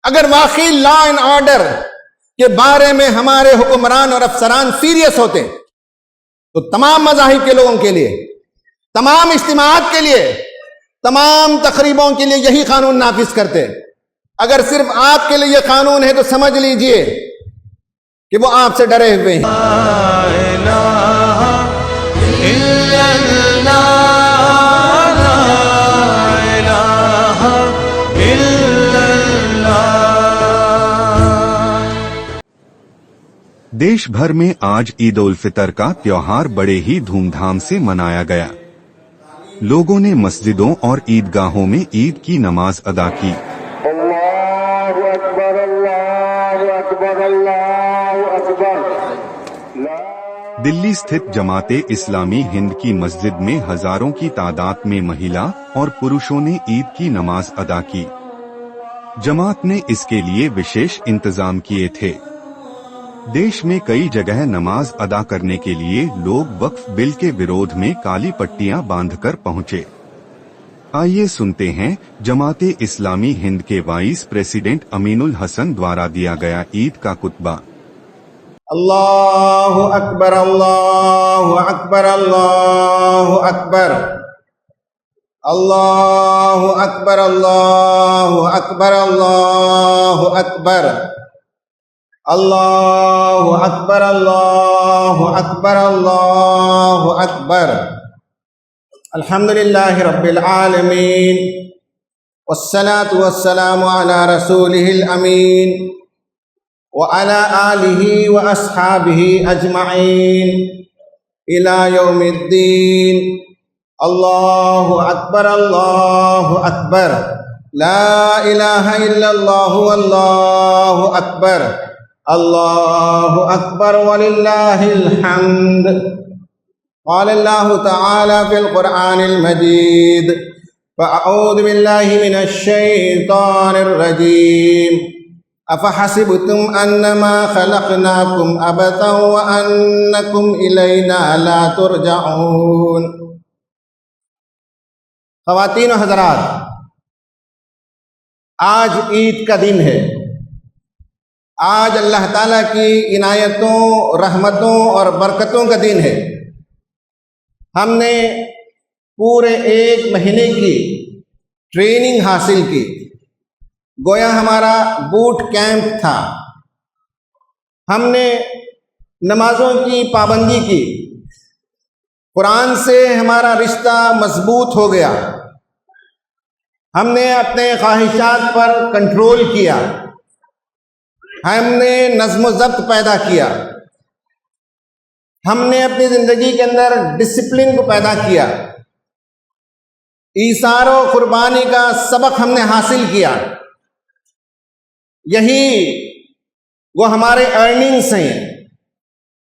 اگر واقعی law and order کے بارے میں ہمارے حکمران اور افسران سیریس ہوتے تو تمام مذاہب کے لوگوں کے لیے، تمام اجتماعات کے لیے، تمام تقریبوں کے لیے یہی قانون نافذ کرتے۔ اگر صرف آپ کے لیے یہ قانون ہے تو سمجھ لیجئے کہ وہ آپ سے ڈرے ہوئے ہیں۔ دیش بھر میں آج عید الفطر کا تہوار بڑے ہی دھوم دھام سے منایا گیا۔ لوگوں نے مسجدوں اور عیدگاہوں میں عید کی نماز ادا کی۔ اللہ اکبر، اللہ اکبر، اللہ اکبر۔ دلی استھت جماعت اسلامی ہند کی مسجد میں ہزاروں کی تعداد میں مہیلا اور پروشوں نے عید کی نماز ادا کی۔ جماعت نے اس کے لیے وشیش انتظام کیے تھے۔ دیش میں کئی جگہ نماز ادا کرنے کے لیے لوگ وقف بل کے ورودھ میں کالی پٹیاں باندھ کر پہنچے۔ آئیے سنتے ہیں جماعت اسلامی ہند کے وائس پریزیڈنٹ امین الحسن دوارا دیا گیا عید کا خطبہ۔ اللہ اکبر، اللہ اکبر، اللہ اکبر، اللہ اکبر، اللہ اکبر، اللہ اکبر، اللہ اکبر، اللہ اکبر، اللہ اکبر۔ الحمدللہ رب العالمین والصلاة والسلام علی رسولہ الامین وعلى آلہ واصحابہ اجمعین الی یوم الدین۔ اللہ اکبر، اللہ اکبر، لا الہ الا اللہ، واللہ اکبر، اللہ اکبر وللہ الحمد۔ قال اللہ تعالی فی القرآن المجید فاعوذ باللہ من الشیطان الرجیم افحسبتم انما خلقناکم عبثا وانکم الینا لا ترجعون۔ خواتین و حضرات، آج عید کا دن ہے۔ آج اللہ تعالیٰ کی عنایتوں، رحمتوں اور برکتوں کا دن ہے۔ ہم نے پورے 1 مہینے کی ٹریننگ حاصل کی، گویا ہمارا بوٹ کیمپ تھا۔ ہم نے نمازوں کی پابندی کی، قرآن سے ہمارا رشتہ مضبوط ہو گیا، ہم نے اپنے خواہشات پر کنٹرول کیا، ہم نے نظم و ضبط پیدا کیا، ہم نے اپنی زندگی کے اندر ڈسپلن کو پیدا کیا، ایثار و قربانی کا سبق ہم نے حاصل کیا۔ یہی وہ ہمارے ارننگز ہیں،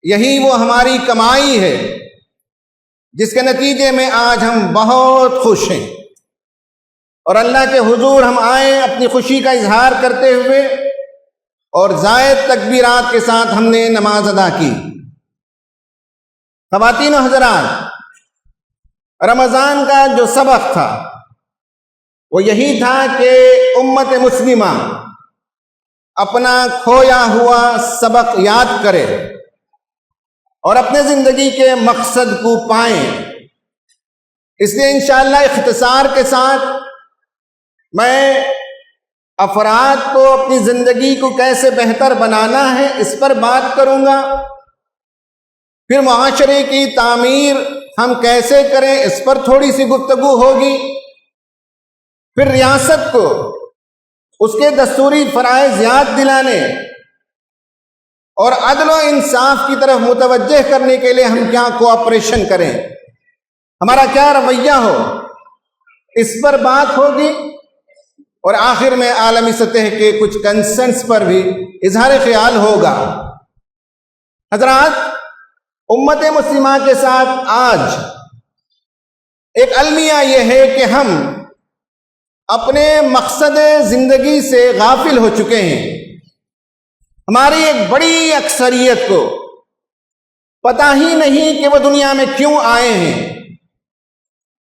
یہی وہ ہماری کمائی ہے جس کے نتیجے میں آج ہم بہت خوش ہیں، اور اللہ کے حضور ہم آئے اپنی خوشی کا اظہار کرتے ہوئے، اور زائد تکبیرات کے ساتھ ہم نے نماز ادا کی۔ خواتین و حضرات، رمضان کا جو سبق تھا وہ یہی تھا کہ امت مسلمہ اپنا کھویا ہوا سبق یاد کرے اور اپنے زندگی کے مقصد کو پائیں۔ اس لیے انشاءاللہ اختصار کے ساتھ میں افراد کو اپنی زندگی کو کیسے بہتر بنانا ہے اس پر بات کروں گا، پھر معاشرے کی تعمیر ہم کیسے کریں اس پر تھوڑی سی گفتگو ہوگی، پھر ریاست کو اس کے دستوری فرائض یاد دلانے اور عدل و انصاف کی طرف متوجہ کرنے کے لیے ہم کیا کوآپریشن کریں، ہمارا کیا رویہ ہو، اس پر بات ہوگی، اور آخر میں عالمی سطح کے کچھ کنسرنز پر بھی اظہار خیال ہوگا۔ حضرات، امت مسلمہ کے ساتھ آج ایک المیہ یہ ہے کہ ہم اپنے مقصد زندگی سے غافل ہو چکے ہیں۔ ہماری ایک بڑی اکثریت کو پتہ ہی نہیں کہ وہ دنیا میں کیوں آئے ہیں،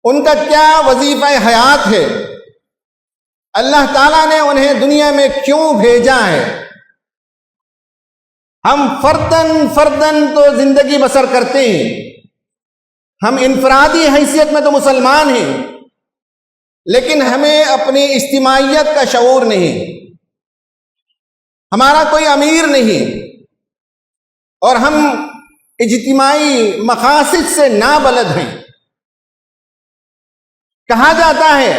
ان کا کیا وظیفہ حیات ہے، اللہ تعالیٰ نے انہیں دنیا میں کیوں بھیجا ہے. ہم فردن تو زندگی بسر کرتے ہیں. ہم انفرادی حیثیت میں تو مسلمان ہیں، لیکن ہمیں اپنی اجتماعیت کا شعور نہیں. ہمارا کوئی امیر نہیں اور ہم اجتماعی مقاصد سے نابلد ہیں. کہا جاتا ہے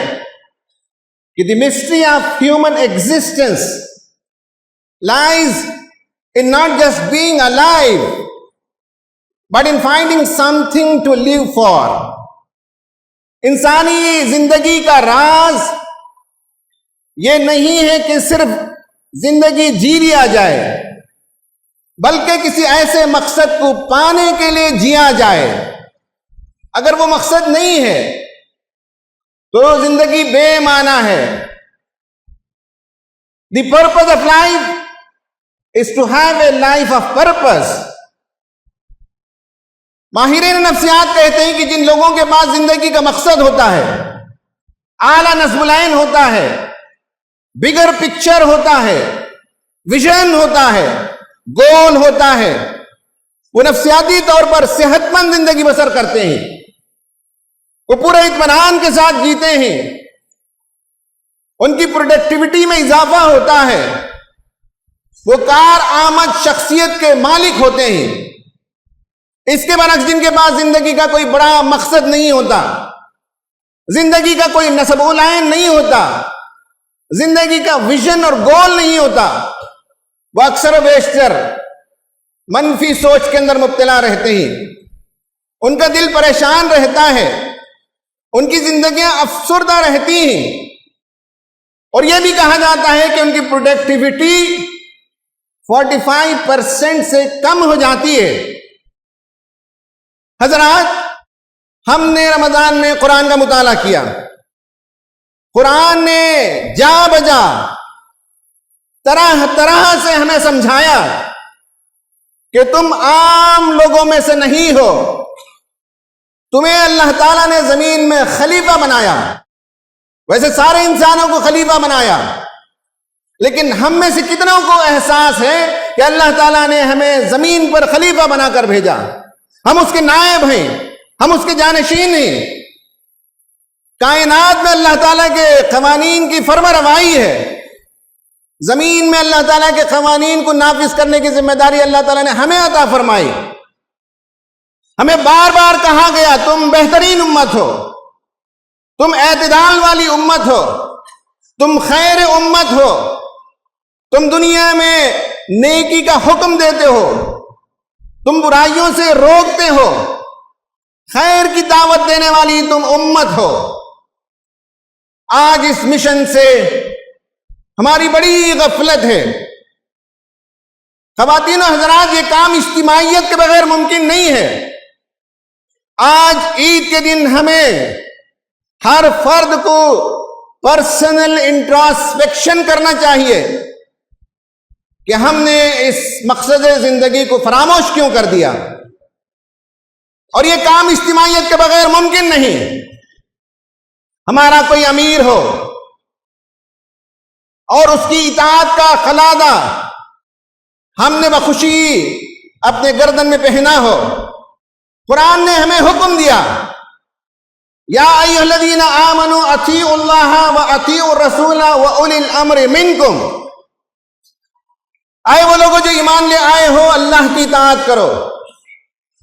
کہ the mystery of human existence lies in not just being alive, but in finding something to live for. انسانی زندگی کا راز یہ نہیں ہے کہ صرف زندگی جی لیا جائے، بلکہ کسی ایسے مقصد کو پانے کے لیے جیا جائے. اگر وہ مقصد نہیں ہے تو زندگی بے معنی ہے. The purpose of life is to have a life of purpose. ماہرین نفسیات کہتے ہیں کہ جن لوگوں کے پاس زندگی کا مقصد ہوتا ہے، اعلیٰ نصب العین ہوتا ہے، بگر پکچر ہوتا ہے، ویژن ہوتا ہے، گول ہوتا ہے، وہ نفسیاتی طور پر صحت مند زندگی بسر کرتے ہیں. وہ پورے اطمینان کے ساتھ جیتے ہیں. ان کی پروڈکٹیوٹی میں اضافہ ہوتا ہے. وہ کارآمد شخصیت کے مالک ہوتے ہیں. اس کے برعکس جن کے پاس زندگی کا کوئی بڑا مقصد نہیں ہوتا، زندگی کا کوئی نصب العین نہیں ہوتا، زندگی کا ویژن اور گول نہیں ہوتا، وہ اکثر و بیشتر منفی سوچ کے اندر مبتلا رہتے ہیں. ان کا دل پریشان رہتا ہے، ان کی زندگیاں افسردہ رہتی ہیں. اور یہ بھی کہا جاتا ہے کہ ان کی پروڈکٹیوٹی 45% سے کم ہو جاتی ہے. حضرات، ہم نے رمضان میں قرآن کا مطالعہ کیا. قرآن نے جا بجا طرح طرح سے ہمیں سمجھایا کہ تم عام لوگوں میں سے نہیں ہو. تمہیں اللہ تعالیٰ نے زمین میں خلیفہ بنایا. ویسے سارے انسانوں کو خلیفہ بنایا، لیکن ہم میں سے کتنوں کو احساس ہے کہ اللہ تعالیٰ نے ہمیں زمین پر خلیفہ بنا کر بھیجا؟ ہم اس کے نائب ہیں، ہم اس کے جانشین ہیں. کائنات میں اللہ تعالیٰ کے قوانین کی فرما روائی ہے. زمین میں اللہ تعالیٰ کے قوانین کو نافذ کرنے کی ذمہ داری اللہ تعالیٰ نے ہمیں عطا فرمائی. ہمیں بار بار کہا گیا تم بہترین امت ہو، تم اعتدال والی امت ہو، تم خیر امت ہو، تم دنیا میں نیکی کا حکم دیتے ہو، تم برائیوں سے روکتے ہو، خیر کی دعوت دینے والی تم امت ہو. آج اس مشن سے ہماری بڑی غفلت ہے. خواتین و حضرات، یہ کام اجتماعیت کے بغیر ممکن نہیں ہے. آج عید کے دن ہمیں ہر فرد کو پرسنل انٹراسپیکشن کرنا چاہیے کہ ہم نے اس مقصد زندگی کو فراموش کیوں کر دیا. اور یہ کام اجتماعیت کے بغیر ممکن نہیں. ہمارا کوئی امیر ہو اور اس کی اطاعت کا خلادہ ہم نے بخوشی اپنے گردن میں پہنا ہو. قرآن نے ہمیں حکم دیا، یا ایھا الذین آمنوا اطیعوا اللہ واطیعوا الرسول واولی الامر منکم. اے وہ لوگوں جو ایمان لے آئے ہو، اللہ کی اطاعت کرو،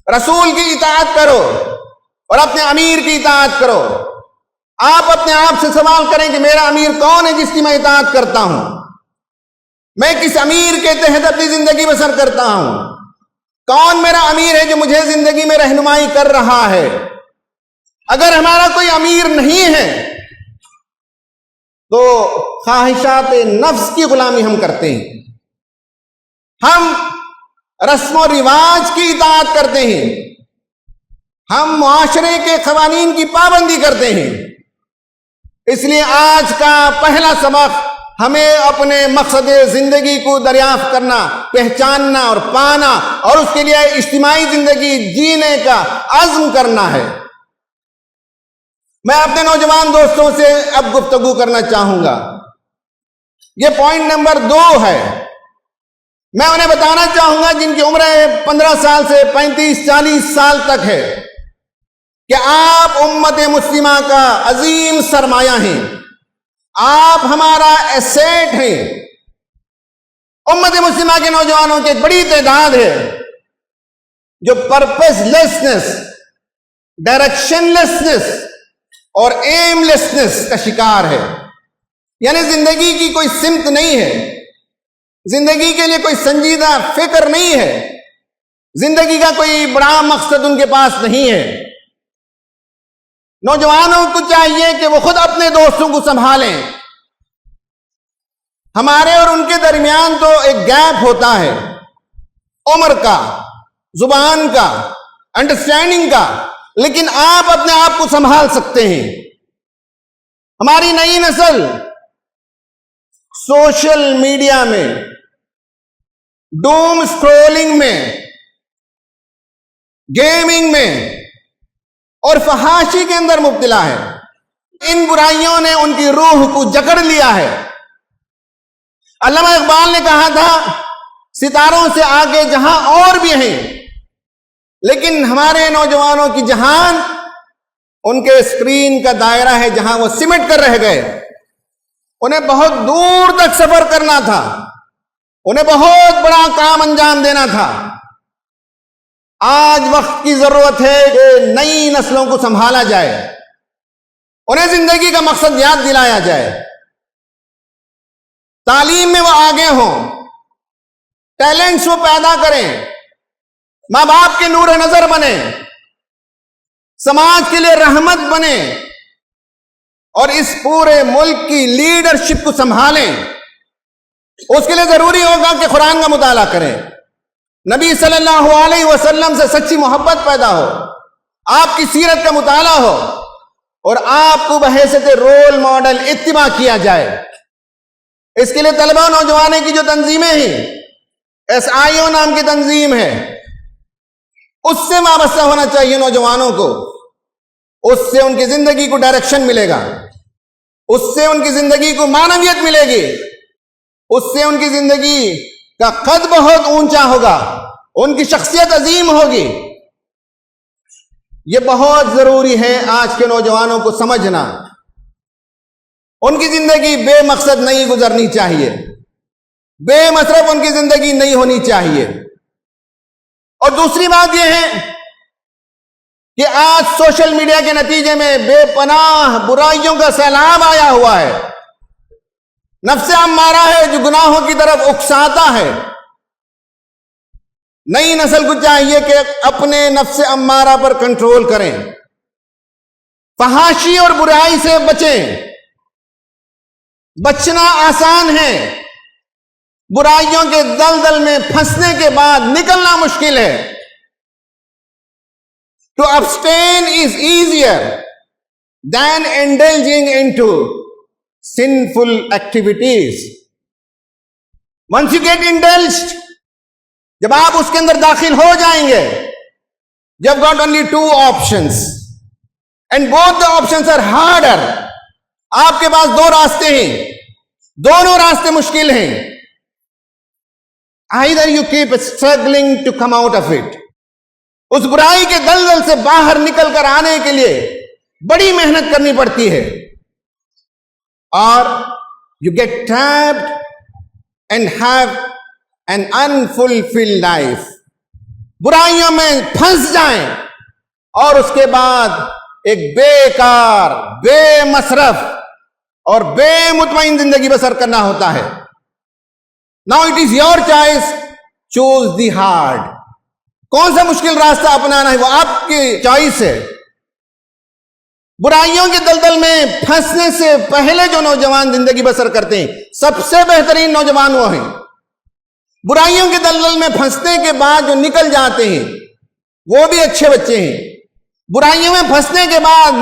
رسول کی اطاعت کرو اور اپنے امیر کی اطاعت کرو. آپ اپنے آپ سے سوال کریں کہ میرا امیر کون ہے جس کی میں اطاعت کرتا ہوں؟ میں کس امیر کے تحت اپنی زندگی بسر کرتا ہوں؟ کون میرا امیر ہے جو مجھے زندگی میں رہنمائی کر رہا ہے؟ اگر ہمارا کوئی امیر نہیں ہے تو خواہشات نفس کی غلامی ہم کرتے ہیں. ہم رسم و رواج کی اطاعت کرتے ہیں، ہم معاشرے کے قوانین کی پابندی کرتے ہیں. اس لیے آج کا پہلا سبق ہمیں اپنے مقصد زندگی کو دریافت کرنا، پہچاننا اور پانا، اور اس کے لیے اجتماعی زندگی جینے کا عزم کرنا ہے. میں اپنے نوجوان دوستوں سے اب گفتگو کرنا چاہوں گا. یہ پوائنٹ نمبر 2 ہے. میں انہیں بتانا چاہوں گا جن کی عمر 15 سال سے 35-40 سال تک ہے کہ آپ امت مسلمہ کا عظیم سرمایہ ہیں. آپ ہمارا ایسیٹ ہیں. امت مسلمہ کے نوجوانوں کی ایک بڑی تعداد ہے جو پرپس لیسنس، ڈائریکشن لیسنس اور ایم لیسنس کا شکار ہے. یعنی زندگی کی کوئی سمت نہیں ہے، زندگی کے لیے کوئی سنجیدہ فکر نہیں ہے، زندگی کا کوئی بڑا مقصد ان کے پاس نہیں ہے. نوجوانوں کو چاہیے کہ وہ خود اپنے دوستوں کو سنبھالیں. ہمارے اور ان کے درمیان تو ایک گیپ ہوتا ہے، عمر کا، زبان کا، انڈرسٹینڈنگ کا، لیکن آپ اپنے آپ کو سنبھال سکتے ہیں. ہماری نئی نسل سوشل میڈیا میں، ڈوم اسکرولنگ میں، گیمنگ میں اور فحاشی کے اندر مبتلا ہے. ان برائیوں نے ان کی روح کو جکڑ لیا ہے. علامہ اقبال نے کہا تھا ستاروں سے آگے جہاں اور بھی ہیں، لیکن ہمارے نوجوانوں کی جہان ان کے اسکرین کا دائرہ ہے جہاں وہ سمٹ کر رہ گئے. انہیں بہت دور تک سفر کرنا تھا، انہیں بہت بڑا کام انجام دینا تھا. آج وقت کی ضرورت ہے کہ نئی نسلوں کو سنبھالا جائے، انہیں زندگی کا مقصد یاد دلایا جائے، تعلیم میں وہ آگے ہوں، ٹیلنٹس وہ پیدا کریں، ماں باپ کے نور نظر بنے، سماج کے لیے رحمت بنے اور اس پورے ملک کی لیڈرشپ کو سنبھالیں. اس کے لیے ضروری ہوگا کہ قرآن کا مطالعہ کریں، نبی صلی اللہ علیہ وسلم سے سچی محبت پیدا ہو، آپ کی سیرت کا مطالعہ ہو اور آپ کو بحیثیت رول ماڈل اتباع کیا جائے. اس کے لیے طلبہ نوجوانوں کی جو تنظیمیں ہیں، SIO نام کی تنظیم ہے، اس سے وابستہ ہونا چاہیے نوجوانوں کو. اس سے ان کی زندگی کو ڈائریکشن ملے گا، اس سے ان کی زندگی کو معنویت ملے گی، اس سے ان کی زندگی کا قد بہت اونچا ہوگا، ان کی شخصیت عظیم ہوگی. یہ بہت ضروری ہے آج کے نوجوانوں کو سمجھنا. ان کی زندگی بے مقصد نہیں گزرنی چاہیے، بے مصرف ان کی زندگی نہیں ہونی چاہیے. اور دوسری بات یہ ہے کہ آج سوشل میڈیا کے نتیجے میں بے پناہ برائیوں کا سیلاب آیا ہوا ہے. نفس امارہ ہے جو گناہوں کی طرف اکساتا ہے. نئی نسل کو چاہیے کہ اپنے نفس امارہ پر کنٹرول کریں، فحاشی اور برائی سے بچیں. بچنا آسان ہے، برائیوں کے دلدل میں پھنسنے کے بعد نکلنا مشکل ہے. To abstain is easier than indulging into sinful activities. Once you get indulged, جب آپ اس کے اندر داخل ہو جائیں گے, you've got only 2 options and both the options are harder. آپ کے پاس 2 راستے ہیں, دونوں راستے مشکل ہیں. Either you keep struggling to come out of it. اس برائی کے دلدل سے باہر نکل کر آنے کے لیے بڑی محنت کرنی پڑتی ہے, اور you get trapped and have an unfulfilled life. برائیوں میں پھنس جائیں اور اس کے بعد ایک بیکار, بے مصرف اور بے مطمئن زندگی بسر کرنا ہوتا ہے. Now it is your choice. Choose the hard. کون سا مشکل راستہ اپنانا ہے وہ آپ کی چوائس ہے. برائیوں کے دلدل میں پھنسنے سے پہلے جو نوجوان زندگی بسر کرتے ہیں, سب سے بہترین نوجوان وہ ہیں. برائیوں کے دلدل میں پھنسنے کے بعد جو نکل جاتے ہیں وہ بھی اچھے بچے ہیں. برائیوں میں پھنسنے کے بعد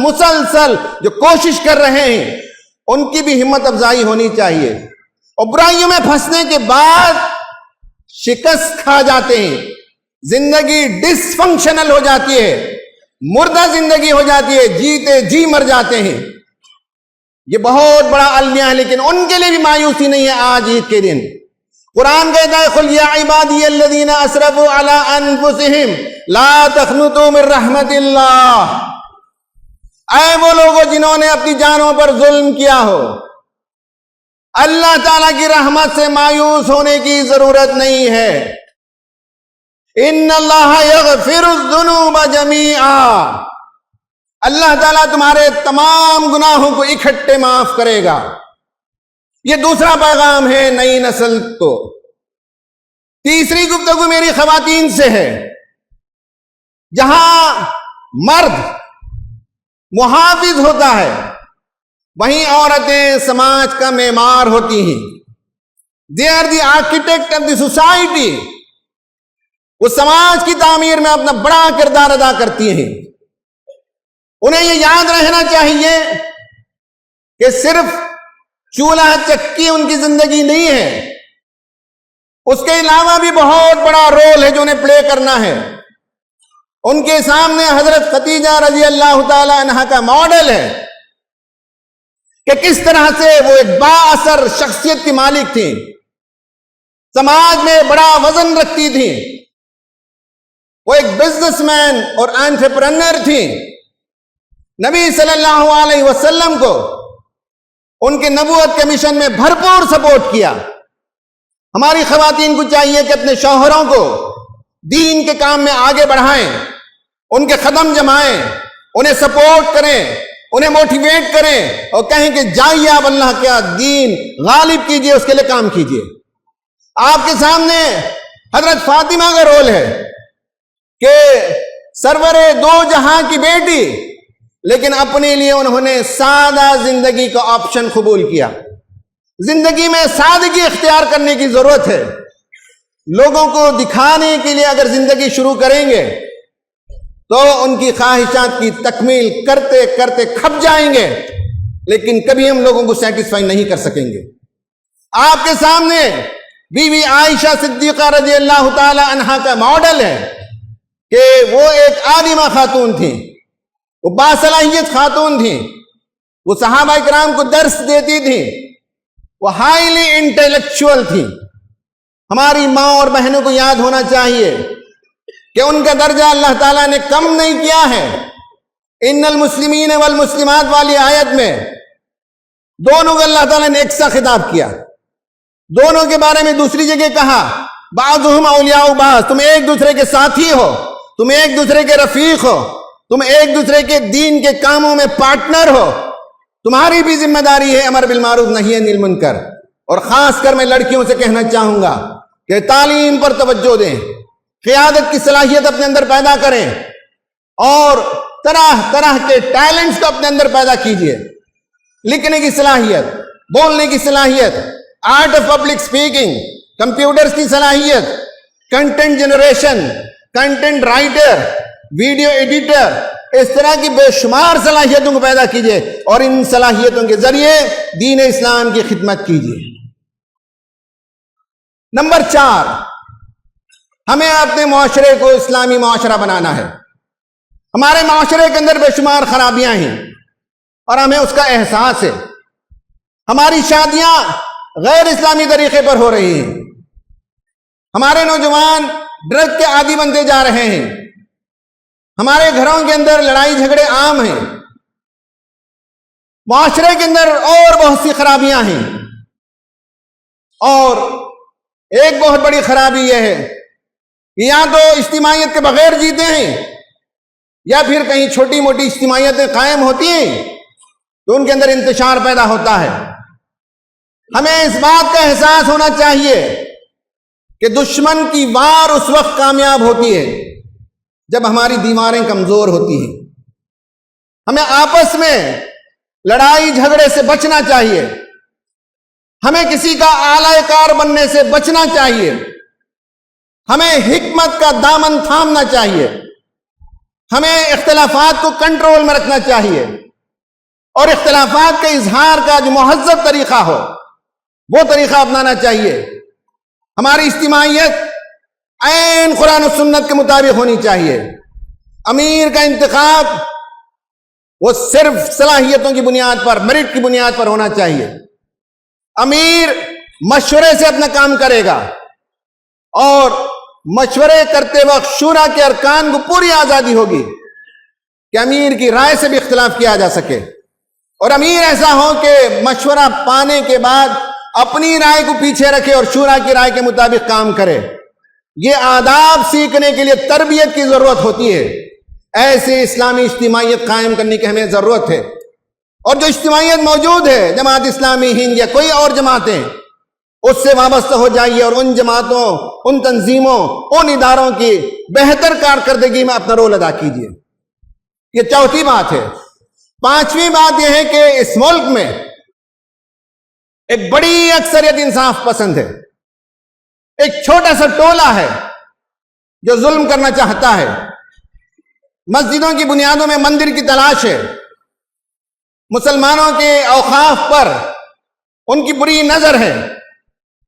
مسلسل جو کوشش کر رہے ہیں ان کی بھی ہمت افزائی ہونی چاہیے. اور برائیوں میں پھنسنے کے بعد شکست کھا جاتے ہیں, زندگی ڈس فنکشنل ہو جاتی ہے, مردہ زندگی ہو جاتی ہے, جیتے جی مر جاتے ہیں. یہ بہت بڑا المیہ ہے، لیکن ان کے لیے بھی مایوسی نہیں ہے آج عید کے دن۔ قرآن کہتا ہے قل یا عبادی الذین اسرفوا علی انفسہم لا تقنطوا من رحمت اللہ، اے وہ لوگوں جنہوں نے اپنی جانوں پر ظلم کیا ہو، اللہ تعالیٰ کی رحمت سے مایوس ہونے کی ضرورت نہیں ہے۔ ان اللہ یغفر الذنوب جمیعا، اللہ تعالیٰ تمہارے تمام گناہوں کو اکٹھے معاف کرے گا۔ یہ دوسرا پیغام ہے نئی نسل کو۔ تیسری گفتگو میری خواتین سے ہے۔ جہاں مرد محافظ ہوتا ہے وہیں عورتیں سماج کا معمار ہوتی ہیں۔ They are the architect of the society, وہ سماج کی تعمیر میں اپنا بڑا کردار ادا کرتی ہیں۔ انہیں یہ یاد رہنا چاہیے کہ صرف چولہا چکی ان کی زندگی نہیں ہے، اس کے علاوہ بھی بہت بڑا رول ہے جو انہیں پلے کرنا ہے۔ ان کے سامنے حضرت خدیجہ رضی اللہ تعالی عنہا کا ماڈل ہے کہ کس طرح سے وہ ایک با اثر شخصیت کی مالک تھیں، سماج میں بڑا وزن رکھتی تھیں، وہ ایک بزنس مین اور انٹرپرینر تھیں۔ نبی صلی اللہ علیہ وسلم کو ان کے نبوت کے مشن میں بھرپور سپورٹ کیا۔ ہماری خواتین کو چاہیے کہ اپنے شوہروں کو دین کے کام میں آگے بڑھائیں، ان کے قدم جمائیں، انہیں سپورٹ کریں، انہیں موٹیویٹ کریں اور کہیں کہ جائیے آپ اللہ کا دین غالب کیجئے، اس کے لیے کام کیجئے۔ آپ کے سامنے حضرت فاطمہ کا رول ہے کہ سرور دو جہاں کی بیٹی، لیکن اپنے لیے انہوں نے سادہ زندگی کا آپشن قبول کیا۔ زندگی میں سادگی اختیار کرنے کی ضرورت ہے۔ لوگوں کو دکھانے کے لیے اگر زندگی شروع کریں گے تو ان کی خواہشات کی تکمیل کرتے کرتے کھپ جائیں گے، لیکن کبھی ہم لوگوں کو سیٹسفائی نہیں کر سکیں گے۔ آپ کے سامنے بی بی عائشہ صدیقہ رضی اللہ تعالی عنہا کا ماڈل ہے کہ وہ ایک عالمہ خاتون تھیں، وہ باصلاحیت خاتون تھیں، وہ صحابہ کرام کو درس دیتی تھیں، وہ ہائیلی انٹیلیکچوئل تھیں۔ ہماری ماں اور بہنوں کو یاد ہونا چاہیے کہ ان کا درجہ اللہ تعالیٰ نے کم نہیں کیا ہے۔ ان المسلمین والمسلمات والی آیت میں دونوں کو اللہ تعالیٰ نے ایک سا خطاب کیا، دونوں کے بارے میں دوسری جگہ کہا بعضهم اولیاء بعض، تم ایک دوسرے کے ساتھی ہو، تم ایک دوسرے کے رفیق ہو، تم ایک دوسرے کے دین کے کاموں میں پارٹنر ہو، تمہاری بھی ذمہ داری ہے امر بالمعروف نہی عن المنکر۔ اور خاص کر میں لڑکیوں سے کہنا چاہوں گا کہ تعلیم پر توجہ دیں، قیادت کی صلاحیت اپنے اندر پیدا کریں اور طرح طرح کے ٹیلنٹس کو اپنے اندر پیدا کیجئے۔ لکھنے کی صلاحیت، بولنے کی صلاحیت، art of public speaking, computers کی صلاحیت، content generation, content writer, video editor, اس طرح کی بے شمار صلاحیتوں کو پیدا کیجئے اور ان صلاحیتوں کے ذریعے دین اسلام کی خدمت کیجئے۔ نمبر 4، ہمیں اپنے معاشرے کو اسلامی معاشرہ بنانا ہے۔ ہمارے معاشرے کے اندر بے شمار خرابیاں ہیں اور ہمیں اس کا احساس ہے۔ ہماری شادیاں غیر اسلامی طریقے پر ہو رہی ہیں، ہمارے نوجوان ڈرگ کے عادی بنتے جا رہے ہیں، ہمارے گھروں کے اندر لڑائی جھگڑے عام ہیں، معاشرے کے اندر اور بہت سی خرابیاں ہیں۔ اور ایک بہت بڑی خرابی یہ ہے کہ یا تو اجتماعیت کے بغیر جیتے ہیں یا پھر کہیں چھوٹی موٹی اجتماعیتیں قائم ہوتی ہیں تو ان کے اندر انتشار پیدا ہوتا ہے۔ ہمیں اس بات کا احساس ہونا چاہیے کہ دشمن کی وار اس وقت کامیاب ہوتی ہے جب ہماری دیواریں کمزور ہوتی ہیں۔ ہمیں آپس میں لڑائی جھگڑے سے بچنا چاہیے، ہمیں کسی کا اعلی کار بننے سے بچنا چاہیے، ہمیں حکمت کا دامن تھامنا چاہیے، ہمیں اختلافات کو کنٹرول میں رکھنا چاہیے اور اختلافات کے اظہار کا جو مہذب طریقہ ہو وہ طریقہ اپنانا چاہیے۔ ہماری اجتماعیت عین قرآن و سنت کے مطابق ہونی چاہیے۔ امیر کا انتخاب وہ صرف صلاحیتوں کی بنیاد پر، میرٹ کی بنیاد پر ہونا چاہیے۔ امیر مشورے سے اپنا کام کرے گا اور مشورے کرتے وقت شورا کے ارکان کو پوری آزادی ہوگی کہ امیر کی رائے سے بھی اختلاف کیا جا سکے، اور امیر ایسا ہو کہ مشورہ پانے کے بعد اپنی رائے کو پیچھے رکھے اور شورا کی رائے کے مطابق کام کرے۔ یہ آداب سیکھنے کے لیے تربیت کی ضرورت ہوتی ہے۔ ایسے اسلامی اجتماعیت قائم کرنے کی ہمیں ضرورت ہے، اور جو اجتماعیت موجود ہے، جماعت اسلامی ہند یا کوئی اور جماعتیں، اس سے وابستہ ہو جائیے اور ان جماعتوں، ان تنظیموں، ان اداروں کی بہتر کارکردگی میں اپنا رول ادا کیجیے۔ یہ چوتھی بات ہے۔ پانچویں بات یہ ہے کہ اس ملک میں ایک بڑی اکثریت انصاف پسند ہے۔ ایک چھوٹا سا ٹولہ ہے جو ظلم کرنا چاہتا ہے۔ مسجدوں کی بنیادوں میں مندر کی تلاش ہے، مسلمانوں کے اوقاف پر ان کی بری نظر ہے،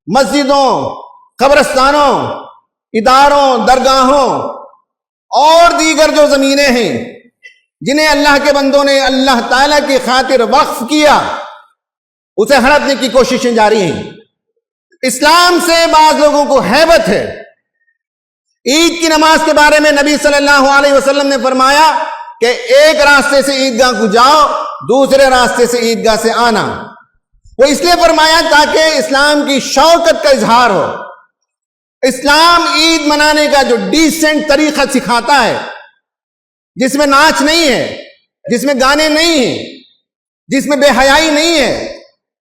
مسجدوں، قبرستانوں، اداروں، درگاہوں اور دیگر جو زمینیں ہیں جنہیں اللہ کے بندوں نے اللہ تعالیٰ کی خاطر وقف کیا، اسے ہڑپنے کی کوششیں جاری ہیں۔ اسلام سے بعض لوگوں کو ہیبت ہے۔ عید کی نماز کے بارے میں نبی صلی اللہ علیہ وسلم نے فرمایا کہ ایک راستے سے عیدگاہ کو جاؤ، دوسرے راستے سے عیدگاہ سے آنا۔ وہ اس لیے فرمایا تاکہ اسلام کی شوکت کا اظہار ہو۔ اسلام عید منانے کا جو ڈیسنٹ طریقہ سکھاتا ہے، جس میں ناچ نہیں ہے، جس میں گانے نہیں ہیں، جس میں بے حیائی نہیں ہے،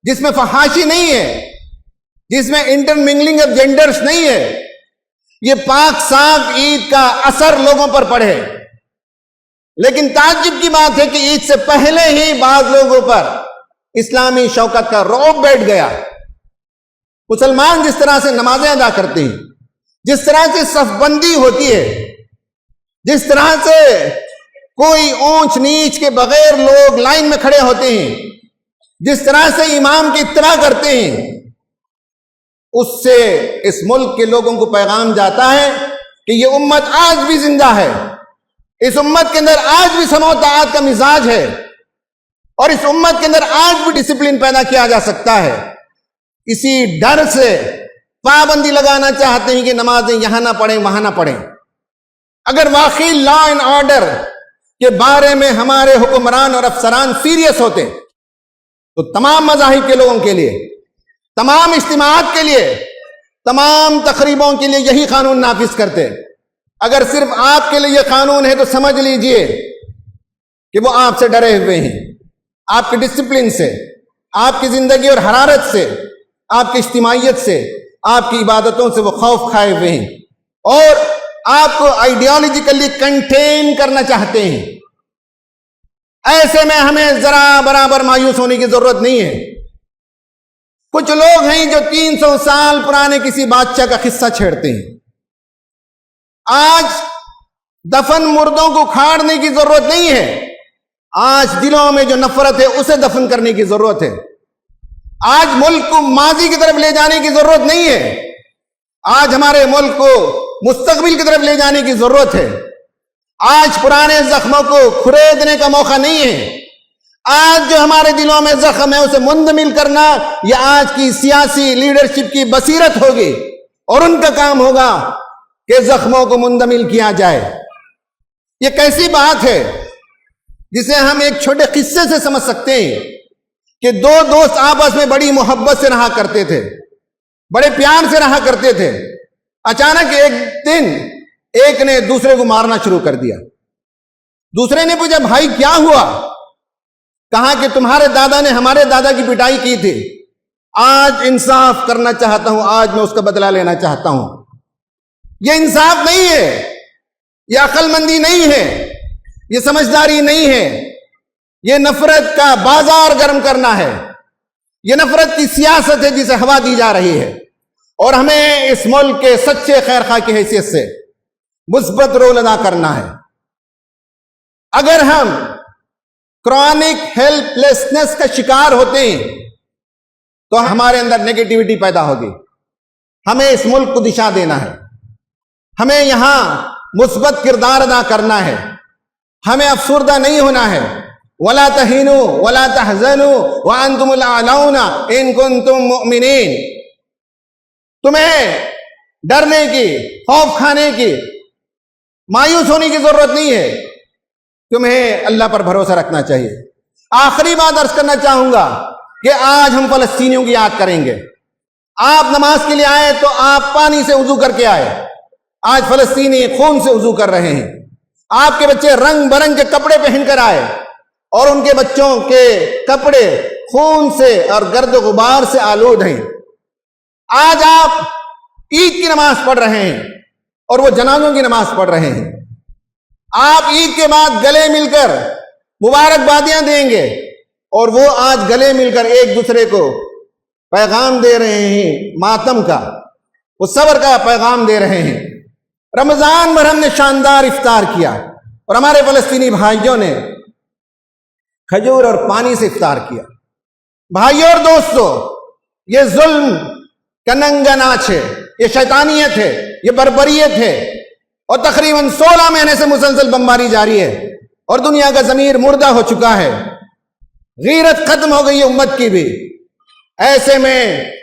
جس میں فحاشی نہیں ہے، جس میں انٹرمنگلنگ آف جینڈرز نہیں ہے، یہ پاک صاف عید کا اثر لوگوں پر پڑے۔ لیکن تعجب کی بات ہے کہ عید سے پہلے ہی بعض لوگوں پر اسلامی شوکت کا رعب بیٹھ گیا۔ مسلمان جس طرح سے نمازیں ادا کرتے ہیں، جس طرح سے صف بندی ہوتی ہے، جس طرح سے کوئی اونچ نیچ کے بغیر لوگ لائن میں کھڑے ہوتے ہیں، جس طرح سے امام کی اتباع کرتے ہیں، اس سے اس ملک کے لوگوں کو پیغام جاتا ہے کہ یہ امت آج بھی زندہ ہے، اس امت کے اندر آج بھی سمو طاعت کا مزاج ہے، اور اس امت کے اندر آج بھی ڈسپلن پیدا کیا جا سکتا ہے۔ اسی ڈر سے پابندی لگانا چاہتے ہیں کہ نمازیں یہاں نہ پڑھیں، وہاں نہ پڑھیں۔ اگر واقعی لا اینڈ آرڈر کے بارے میں ہمارے حکمران اور افسران سیریس ہوتے تو تمام مذاہب کے لوگوں کے لیے، تمام اجتماعات کے لیے، تمام تقریبوں کے لیے یہی قانون نافذ کرتے۔ اگر صرف آپ کے لیے یہ قانون ہے تو سمجھ لیجئے کہ وہ آپ سے ڈرے ہوئے ہیں، آپ کے ڈسپلن سے، آپ کی زندگی اور حرارت سے، آپ کی اجتماعیت سے، آپ کی عبادتوں سے وہ خوف کھائے ہوئے ہیں، اور آپ کو آئیڈیالوجیکلی کنٹین کرنا چاہتے ہیں۔ ایسے میں ہمیں ذرا برابر مایوس ہونے کی ضرورت نہیں ہے۔ کچھ لوگ ہیں جو 300 سال پرانے کسی بادشاہ کا قصہ چھیڑتے ہیں۔ آج دفن مردوں کو کھاڑنے کی ضرورت نہیں ہے، آج دلوں میں جو نفرت ہے اسے دفن کرنے کی ضرورت ہے۔ آج ملک کو ماضی کی طرف لے جانے کی ضرورت نہیں ہے، آج ہمارے ملک کو مستقبل کی طرف لے جانے کی ضرورت ہے۔ آج پرانے زخموں کو کھریدنے کا موقع نہیں ہے۔ آج جو ہمارے دلوں میں زخم ہے اسے مندمل کرنا یہ آج کی سیاسی لیڈرشپ کی بصیرت ہوگی، اور ان کا کام ہوگا کہ زخموں کو مندمل کیا جائے۔ یہ کیسی بات ہے جسے ہم ایک چھوٹے قصے سے سمجھ سکتے ہیں کہ دو دوست آپس میں بڑی محبت سے رہا کرتے تھے، بڑے پیار سے رہا کرتے تھے۔ اچانک ایک دن ایک نے دوسرے کو مارنا شروع کر دیا۔ دوسرے نے پوچھا، بھائی کیا ہوا؟ کہا کہ تمہارے دادا نے ہمارے دادا کی پٹائی کی تھی، آج انصاف کرنا چاہتا ہوں، آج میں اس کا بدلہ لینا چاہتا ہوں۔ یہ انصاف نہیں ہے، یہ عقل مندی نہیں ہے، یہ سمجھداری نہیں ہے، یہ نفرت کا بازار گرم کرنا ہے، یہ نفرت کی سیاست ہے جسے ہوا دی جا رہی ہے۔ اور ہمیں اس ملک کے سچے خیر خواہ کی حیثیت سے مثبت رول ادا کرنا ہے۔ اگر ہم کرونک ہیلپ لیسنس کا شکار ہوتے ہیں تو ہمارے اندر نیگیٹیوٹی پیدا ہوگی۔ ہمیں اس ملک کو دشا دینا ہے، ہمیں یہاں مثبت کردار ادا کرنا ہے، ہمیں افسردہ نہیں ہونا ہے، ولا تہینوا ولا تحزنوا وانتم الاعلون ان کنتم مؤمنین. تمہیں ڈرنے کی، خوف کھانے کی، مایوس ہونے کی ضرورت نہیں ہے، تمہیں اللہ پر بھروسہ رکھنا چاہیے. آخری بات عرض کرنا چاہوں گا کہ آج ہم فلسطینیوں کی یاد کریں گے. آپ نماز کے لیے آئے تو آپ پانی سے وضو کر کے آئے. آج فلسطینی خون سے وضو کر رہے ہیں. آپ کے بچے رنگ برنگ کے کپڑے پہن کر آئے اور ان کے بچوں کے کپڑے خون سے اور گرد و غبار سے آلود ہیں. آج آپ عید کی نماز پڑھ رہے ہیں اور وہ جنازوں کی نماز پڑھ رہے ہیں. آپ عید کے بعد گلے مل کر مبارکبادیاں دیں گے اور وہ آج گلے مل کر ایک دوسرے کو پیغام دے رہے ہیں ماتم کا، وہ صبر کا پیغام دے رہے ہیں. رمضان بھر ہم نے شاندار افطار کیا اور ہمارے فلسطینی بھائیوں نے کھجور اور پانی سے افطار کیا. بھائیوں اور دوستو، یہ ظلم کا ننگا ناچ ہے، یہ شیطانیت ہے، یہ بربریت ہے، اور تقریباً 16 مہینے سے مسلسل بمباری جاری ہے اور دنیا کا ضمیر مردہ ہو چکا ہے. غیرت ختم ہو گئی ہے امت کی بھی. ایسے میں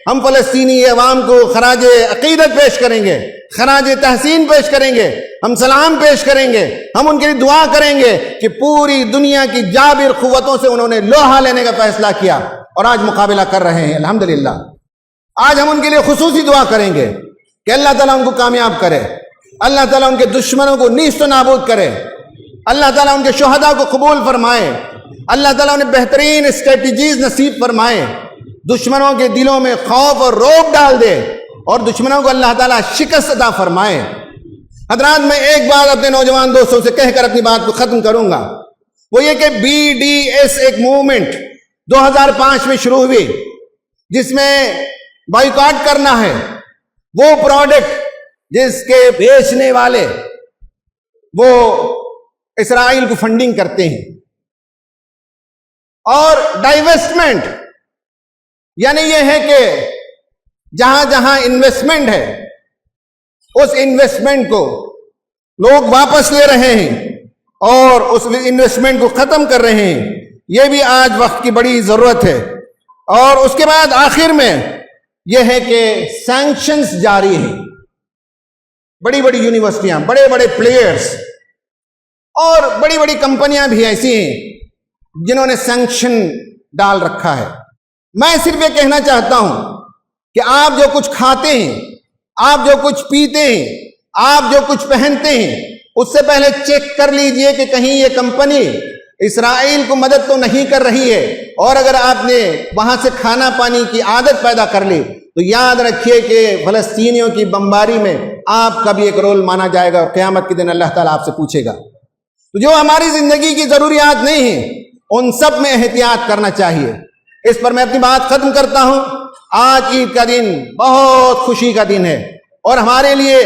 ہم فلسطینی عوام کو خراج عقیدت پیش کریں گے، خراج تحسین پیش کریں گے، ہم سلام پیش کریں گے، ہم ان کے لیے دعا کریں گے کہ پوری دنیا کی جابر قوتوں سے انہوں نے لوہا لینے کا فیصلہ کیا اور آج مقابلہ کر رہے ہیں الحمدللہ. آج ہم ان کے لیے خصوصی دعا کریں گے کہ اللہ تعالیٰ ان کو کامیاب کرے، اللہ تعالیٰ ان کے دشمنوں کو نیست و نابود کرے، اللہ تعالیٰ ان کے شہداء کو قبول فرمائے، اللہ تعالیٰ انہیں بہترین اسٹریٹجیز نصیب فرمائے، دشمنوں کے دلوں میں خوف اور رعب ڈال دے اور دشمنوں کو اللہ تعالیٰ شکست عطا فرمائے. حضرات، میں ایک بات اپنے نوجوان دوستوں سے کہہ کر اپنی بات کو ختم کروں گا، وہ یہ کہ BDS ایک موومنٹ 2005 میں شروع ہوئی جس میں بائیکاٹ کرنا ہے وہ پروڈکٹ جس کے بیچنے والے وہ اسرائیل کو فنڈنگ کرتے ہیں، اور ڈائیویسٹمنٹ یعنی یہ ہے کہ جہاں جہاں انویسٹمنٹ ہے اس انویسٹمنٹ کو لوگ واپس لے رہے ہیں اور اس انویسٹمنٹ کو ختم کر رہے ہیں. یہ بھی آج وقت کی بڑی ضرورت ہے. اور اس کے بعد آخر میں یہ ہے کہ سینکشنز جاری ہیں. بڑی بڑی یونیورسٹیاں، بڑے بڑے پلیئرز اور بڑی بڑی کمپنیاں بھی ایسی ہیں جنہوں نے سینکشن ڈال رکھا ہے. میں صرف یہ کہنا چاہتا ہوں کہ آپ جو کچھ کھاتے ہیں، آپ جو کچھ پیتے ہیں، آپ جو کچھ پہنتے ہیں، اس سے پہلے چیک کر لیجئے کہ کہیں یہ کمپنی اسرائیل کو مدد تو نہیں کر رہی ہے. اور اگر آپ نے وہاں سے کھانا پانی کی عادت پیدا کر لی تو یاد رکھیے کہ فلسطینیوں کی بمباری میں آپ کا بھی ایک رول مانا جائے گا اور قیامت کے دن اللہ تعالیٰ آپ سے پوچھے گا. تو جو ہماری زندگی کی ضروریات نہیں ہیں ان سب میں احتیاط کرنا چاہیے. اس پر میں اپنی بات ختم کرتا ہوں. آج عید کا دن بہت خوشی کا دن ہے اور ہمارے لیے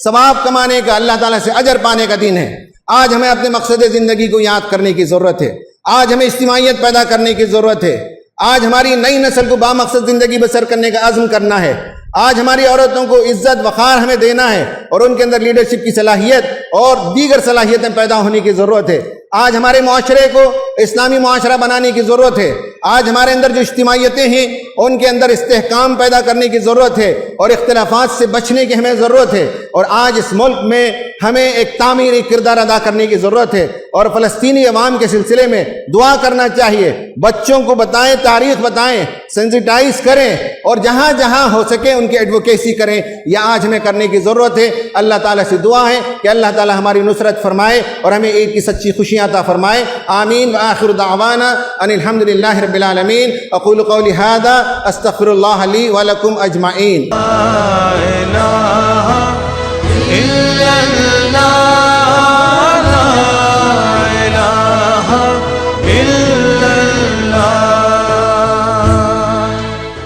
ثواب کمانے کا، اللہ تعالیٰ سے اجر پانے کا دن ہے. آج ہمیں اپنے مقصد زندگی کو یاد کرنے کی ضرورت ہے. آج ہمیں اجتماعیت پیدا کرنے کی ضرورت ہے. آج ہماری نئی نسل کو بامقصد زندگی بسر کرنے کا عزم کرنا ہے. آج ہماری عورتوں کو عزت وقار ہمیں دینا ہے اور ان کے اندر لیڈرشپ کی صلاحیت اور دیگر صلاحیتیں پیدا ہونے کی ضرورت ہے. آج ہمارے معاشرے کو اسلامی معاشرہ بنانے کی ضرورت ہے. آج ہمارے اندر جو اجتماعیتیں ہیں ان کے اندر استحکام پیدا کرنے کی ضرورت ہے اور اختلافات سے بچنے کی ہمیں ضرورت ہے. اور آج اس ملک میں ہمیں ایک تعمیری کردار ادا کرنے کی ضرورت ہے اور فلسطینی عوام کے سلسلے میں دعا کرنا چاہیے. بچوں کو بتائیں، تاریخ بتائیں، سینسیٹائز کریں اور جہاں جہاں ہو سکے ان کی ایڈوکیسی کریں. یہ آج ہمیں کرنے کی ضرورت ہے. اللہ تعالیٰ سے دعا ہے کہ اللہ تعالیٰ ہماری نصرت فرمائے اور ہمیں عید کی سچی خوشیاں عطا فرمائے. آمین. وآخر دعوانا ان الحمد للہ رب العالمین. اقول قولی ھذا استغفر اللہ لی ولکم اجمعین. لا إله إلا الله